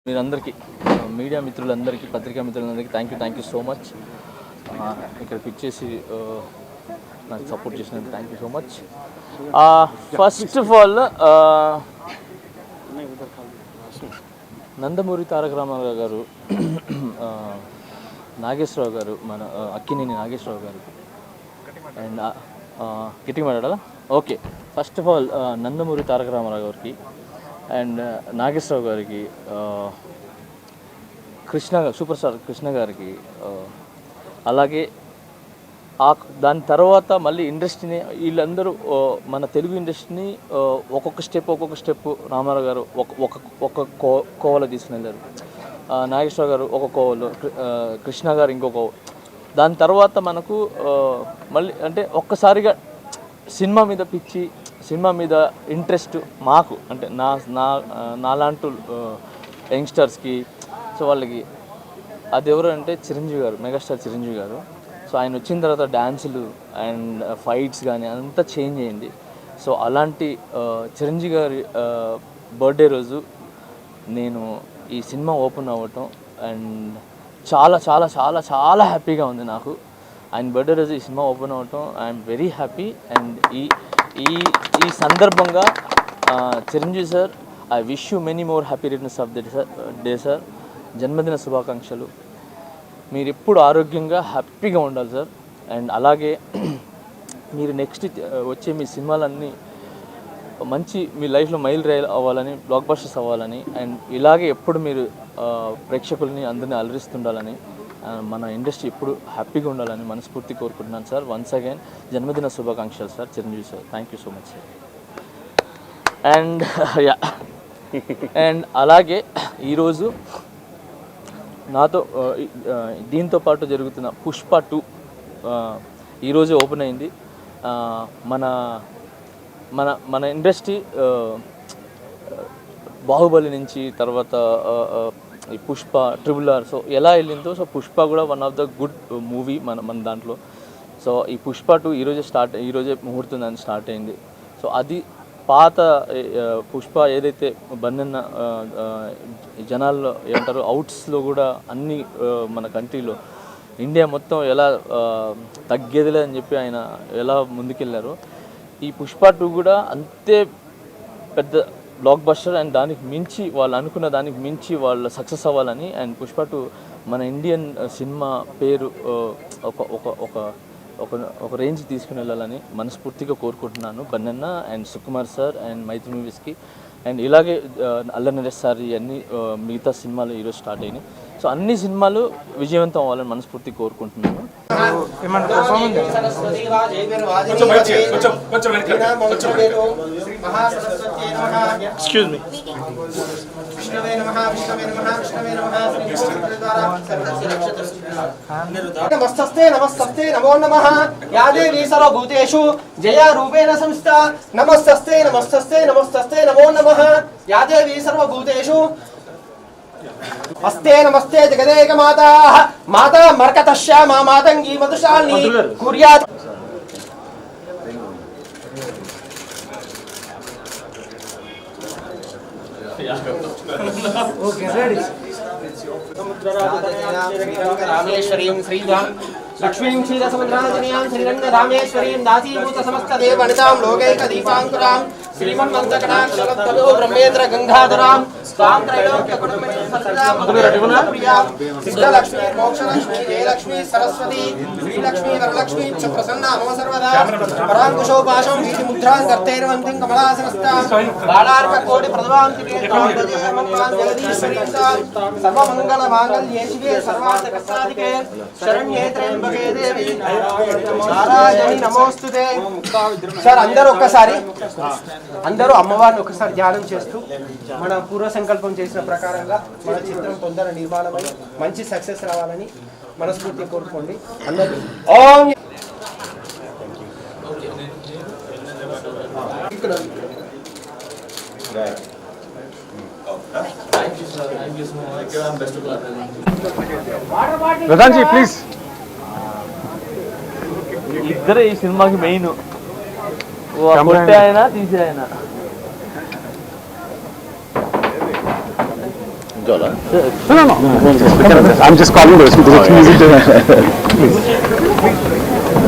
మీరందరికీ మీడియా మిత్రులందరికీ పత్రికా మిత్రులందరికీ థ్యాంక్ యూ సో మచ్. ఇక్కడికి ఇచ్చేసి నాకు సపోర్ట్ చేసినందుకు thank you so much. First of all Nandamuri Taraka Rama Rao garu, Nageswara Rao గారు, మన అక్కినేని నాగేశ్వరరావు గారు అండ్ గట్టిగా మాట్లాడాలా? Okay. First of all Nandamuri Taraka Rama Rao గారికి అండ్ నాగేశ్వరరావు గారికి, సూపర్ స్టార్ కృష్ణ గారికి, అలాగే దాని తర్వాత మళ్ళీ ఇండస్ట్రీని వీళ్ళందరూ మన తెలుగు ఇండస్ట్రీని ఒక్కొక్క స్టెప్ రామారావు గారు ఒక కోవలో తీసుకుని వెళ్ళారు. నాగేశ్వరరావు గారు ఒక కోవలో, కృష్ణ గారు ఇంకో కోవ. దాని తర్వాత మనకు మళ్ళీ అంటే ఒక్కసారిగా సినిమా మీద పిచ్చి, సినిమా మీద ఇంట్రెస్ట్ మాకు అంటే నాలాంటి యంగ్స్టర్స్కి, సో వాళ్ళకి అది ఎవరు అంటే చిరంజీవి గారు, మెగాస్టార్ చిరంజీవి గారు. సో ఆయన వచ్చిన తర్వాత డ్యాన్సులు అండ్ ఫైట్స్ కానీ అంతా చేంజ్ అయింది. సో అలాంటి చిరంజీవి గారి బర్త్డే రోజు నేను ఈ సినిమా ఓపెన్ అవ్వటం అండ్ చాలా చాలా చాలా చాలా హ్యాపీగా ఉంది నాకు. ఆయన బర్త్డే రోజు ఈ సినిమా ఓపెన్ అవ్వటం ఐఎమ్ వెరీ హ్యాపీ. అండ్ ఈ సందర్భంగా Chiranjeevi sir, I wish you many more happy returns of the day sir. జన్మదిన శుభాకాంక్షలు. మీరు ఎప్పుడు ఆరోగ్యంగా హ్యాపీగా ఉండాలి సార్. అండ్ అలాగే మీరు నెక్స్ట్ వచ్చే మీ సినిమాలన్నీ మంచి మీ లైఫ్లో మైల్ రైల్ అవ్వాలని, బ్లాక్ బస్టర్స్ అవ్వాలని అండ్ ఇలాగే ఎప్పుడు మీరు ప్రేక్షకుల్ని అందరినీ అలరిస్తుండాలని, మన ఇండస్ట్రీ ఎప్పుడు హ్యాపీగా ఉండాలని మనస్ఫూర్తి కోరుకుంటున్నాను సార్. వన్స్ అగైన్ జన్మదిన శుభాకాంక్షలు sir Chiranjeevi sir. Thank you so much sir. And and అలాగే ఈరోజు నాతో దీంతో పాటు జరుగుతున్న పుష్ప 2 ఈరోజు ఓపెన్ అయింది. మన మన మన ఇండస్ట్రీ బాహుబలి నుంచి తర్వాత ఈ పుష్ప, RRR సో ఎలా వెళ్ళిందో, సో పుష్ప కూడా one of the good movie మన దాంట్లో. సో ఈ పుష్ప 2 ఈరోజే ముహూర్తం దాన్ని స్టార్ట్ అయింది. సో అది పాత పుష్ప ఏదైతే బందన్న జనాల్లో ఏమంటారు అవుట్స్లో కూడా అన్ని మన కంట్రీలో ఇండియా మొత్తం ఎలా తగ్గేదిలే అని చెప్పి ఆయన ఎలా ముందుకెళ్ళారో, ఈ పుష్ప 2 కూడా అంతే పెద్ద బ్లాక్ బస్టర్ అండ్ దానికి మించి వాళ్ళు అనుకున్న దానికి మించి వాళ్ళు సక్సెస్ అవ్వాలని అండ్ పుష్ప 2 మన ఇండియన్ సినిమా పేరు ఒక రేంజ్ తీసుకుని వెళ్ళాలని మనస్ఫూర్తిగా కోరుకుంటున్నాను. బన్నన్న అండ్ సుకుమార్ సార్ అండ్ మైత్రి మూవీస్కి అండ్ ఇలాగే అల్లరి నరేష్ సార్ ఇవన్నీ మిగతా సినిమాలు ఈరోజు స్టార్ట్ అయినాయి. సో అన్ని సినిమాలు విజయవంతం అవ్వాలని మనస్ఫూర్తి కోరుకుంటున్నాను. నమస్తే నమస్తే నమో నమః యా దేవీ సర్వభూతేషు జయ రూపేణ సంస్థ నమస్తే నమస్తే నమస్తే నమో నమః యా దేవీ సర్వభూతేషు నమస్తే నమస్తే జగదేక మాతా మాతా మర్కతశ్యామా మాతంగి మధుశాలిని కుర్యాత్. రామేశ్వరీం శ్రీరాం లక్ష్మీం క్షీరసముద్రాజనీయాం శ్రీరంగ రామేశ్వరీం దాసీభూత సమస్తదేవ వనితాం లోకైక దీపాంకురాం శ్రీమన్మంతకటాక్షరత్తలో బ్రహ్మేంద్ర గంగాధరాం స్వాం త్రైలోక్య కుటుంబినీ సదా మధుర ప్రియాం సిద్ధలక్ష్మీ మోక్షలక్ష్మీ జయలక్ష్మీ సరస్వతి శ్రీలక్ష్మీ వరలక్ష్మీ చ ప్రసన్నా మమ సర్వదా పరాంకుశోపాశం వీతి ముద్రాం కర్తైర్వంతిం కమలాసనస్తాం బాలార్క కోటి ప్రదవాం జగదీశ్వరీం సర్వమంగళ మాంగళ్యే శివే సర్వార్థ సాధికే శరణ్యే త్రయంబకే దేవి నారాయణి నమోస్తుతే. సార్ అందరూ అమ్మవారిని ఒకసారి ధ్యానం చేస్తూ మన పూర్వ సంకల్పం చేసిన ప్రకారంగా మన చిత్రం తొందర నిర్మాణమై మంచి సక్సెస్ రావాలని మనస్ఫూర్తి కోరుకోండి. అందరూ ఓం ప్రధాన్జీ ప్లీజ్. ఇద్దరే ఈ సినిమాకి మెయిన్, కొట్టే ఆయన తీసే ఆయన. కూర్చోవాలా No, no, no. I'm just calling those. It's easy to.